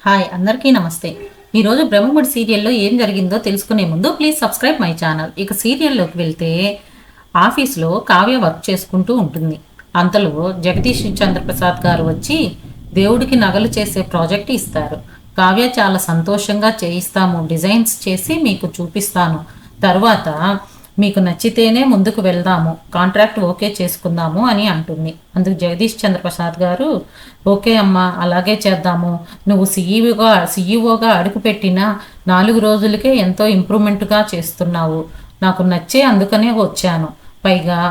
Hi అందరికీ నమస్తే. ఈరోజు బ్రహ్మముడి సీరియల్లో ఏం జరిగిందో తెలుసుకునే ముందు ప్లీజ్ సబ్స్క్రైబ్ మై ఛానల్. ఇక సీరియల్లోకి వెళ్తే ఆఫీస్లో కావ్య వర్క్ చేసుకుంటూ ఉంటుంది. అంతలో జగదీష్ చంద్రప్రసాద్ గారు వచ్చి దేవుడికి నగలు చేసే ప్రాజెక్ట్ ఇస్తారు. కావ్య చాలా సంతోషంగా చేయిస్తాము, డిజైన్స్ చేసి మీకు చూపిస్తాను, తర్వాత మీకు నచ్చితేనే ముందుకు వెళ్దాము, కాంట్రాక్ట్ ఓకే చేసుకుందాము అని అంటుంది. అందుకు జగదీష్ చంద్రప్రసాద్ గారు ఓకే అమ్మా, అలాగే చేద్దాము, నువ్వు సీఈఓగా అడుగుపెట్టిన 4 రోజులకే ఎంతో ఇంప్రూవ్మెంట్గా చేస్తున్నావు, నాకు నచ్చే అందుకనే వచ్చాను, పైగా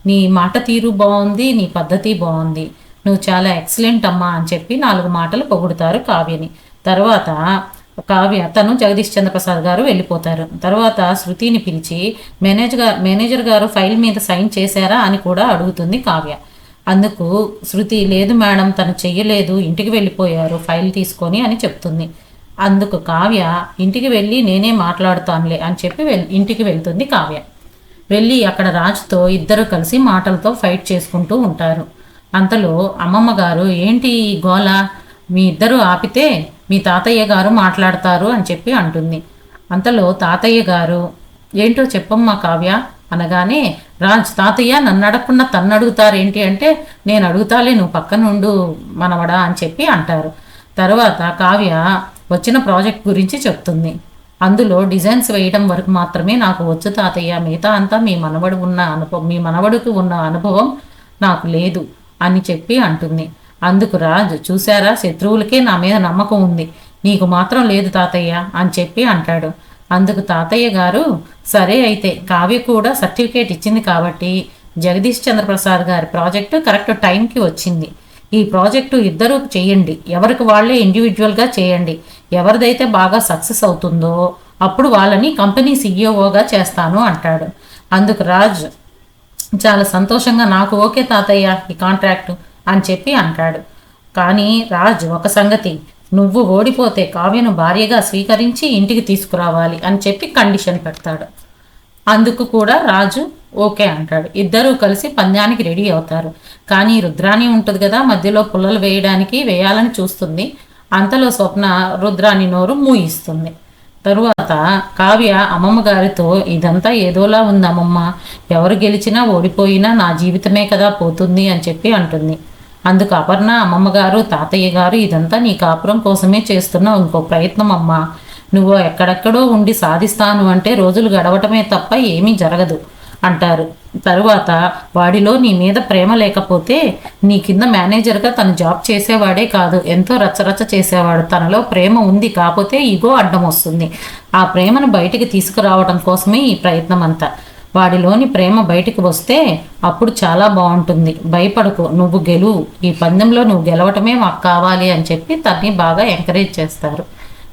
నీ మాట తీరు బాగుంది, నీ పద్ధతి బాగుంది, నువ్వు చాలా ఎక్సలెంట్ అమ్మా అని చెప్పి 4 మాటలు పొగుడుతారు కావ్యని. తర్వాత తను జగదీష్ చంద్రప్రసాద్ గారు వెళ్ళిపోతారు. తర్వాత శృతిని పిలిచి మేనేజర్ గారు ఫైల్ మీద సైన్ చేశారా అని కూడా అడుగుతుంది కావ్య. అందుకు శృతి లేదు మేడం, తను చెయ్యలేదు, ఇంటికి వెళ్ళిపోయారు ఫైల్ తీసుకొని అని చెప్తుంది. అందుకు కావ్య ఇంటికి వెళ్ళి నేనే మాట్లాడుతానులే అని చెప్పి ఇంటికి వెళ్తుంది కావ్య. వెళ్ళి అక్కడ రాజుతో ఇద్దరు కలిసి మాటలతో ఫైట్ చేసుకుంటూ ఉంటారు. అంతలో అమ్మమ్మ గారు ఏంటి ఈ గోల, మీ ఇద్దరు ఆపితే మీ తాతయ్య గారు మాట్లాడతారు అని చెప్పి అంటుంది. అంతలో తాతయ్య గారు ఏంటో చెప్పమ్మా కావ్య అనగానే రాజ్ తాతయ్య నన్ను అడగకుండా తన్ను అడుగుతారేంటి అంటే నేను అడుగుతాలే, నువ్వు పక్కనుండు మనవడా అని చెప్పి అంటారు. తర్వాత కావ్య వచ్చిన ప్రాజెక్ట్ గురించి చెప్తుంది. అందులో డిజైన్స్ వేయడం వరకు మాత్రమే నాకు వచ్చు తాతయ్య, మిగతా అంతా మీ మనవడికి ఉన్న అనుభవం నాకు లేదు అని చెప్పి అంటుంది. అందుకు రాజు చూశారా, శత్రువులకే నా మీద నమ్మకం ఉంది, నీకు మాత్రం లేదు తాతయ్య అని చెప్పి అంటాడు. అందుకు తాతయ్య గారు సరే అయితే కావ్య కూడా సర్టిఫికేట్ ఇచ్చింది కాబట్టి జగదీష్ చంద్రప్రసాద్ గారి ప్రాజెక్టు కరెక్ట్ టైంకి వచ్చింది, ఈ ప్రాజెక్టు ఇద్దరూ చేయండి, ఎవరికి వాళ్ళే ఇండివిజువల్గా చేయండి, ఎవరిదైతే బాగా సక్సెస్ అవుతుందో అప్పుడు వాళ్ళని కంపెనీ సీఈఓగా చేస్తాను అంటాడు. అందుకు రాజ్ చాలా సంతోషంగా నాకు ఓకే తాతయ్య ఈ కాంట్రాక్టు అని చెప్పి అంటాడు. కానీ రాజ్ ఒక సంగతి, నువ్వు ఓడిపోతే కావ్యను భార్యగా స్వీకరించి ఇంటికి తీసుకురావాలి అని చెప్పి కండిషన్ పెడతాడు. అందుకు కూడా రాజు ఓకే అంటాడు. ఇద్దరూ కలిసి పందానికి రెడీ అవుతారు. కానీ రుద్రాణి ఉంటుంది కదా, మధ్యలో పుల్లలు వేయాలని చూస్తుంది. అంతలో స్వప్న రుద్రాణి నోరు మూయిస్తుంది. తరువాత కావ్య అమ్మమ్మ గారితో ఇదంతా ఏదోలా ఉంది అమ్మమ్మ, ఎవరు గెలిచినా ఓడిపోయినా నా జీవితమే కదా పోతుంది అని చెప్పి అంటుంది. అందుకు అపర్ణ అమ్మమ్మ గారు తాతయ్య గారు ఇదంతా నీ కాపురం కోసమే చేస్తున్నావు, ఇంకో ప్రయత్నం అమ్మా, నువ్వు ఎక్కడెక్కడో ఉండి సాధిస్తాను అంటే రోజులు గడవటమే తప్ప ఏమీ జరగదు అంటారు. తరువాత వాడిలో నీ మీద ప్రేమ లేకపోతే నీ కింద మేనేజర్గా తను జాబ్ చేసేవాడే కాదు, ఎంతో రచ్చరచ్చ చేసేవాడు, తనలో ప్రేమ ఉంది కాకపోతే ఈగో అడ్డం వస్తుంది, ఆ ప్రేమను బయటికి తీసుకురావడం కోసమే ఈ ప్రయత్నం అంతా, వాడిలోని ప్రేమ బయటికి వస్తే అప్పుడు చాలా బాగుంటుంది, భయపడకు, నువ్వు గెలువు, ఈ పందెంలో నువ్వు గెలవటమే మాకు కావాలి అని చెప్పి తన్ని బాగా ఎంకరేజ్ చేస్తారు.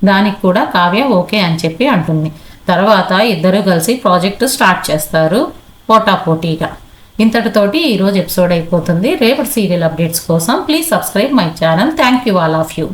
దానికి కూడా కావ్య ఓకే అని చెప్పి అంటుంది. తర్వాత ఇద్దరు కలిసి ప్రాజెక్టు స్టార్ట్ చేస్తారు పోటాపోటీగా. ఇంతటితోటి ఈరోజు ఎపిసోడ్ అయిపోతుంది. రేపటి సీరియల్ అప్డేట్స్ కోసం please subscribe my channel. Thank you all of you.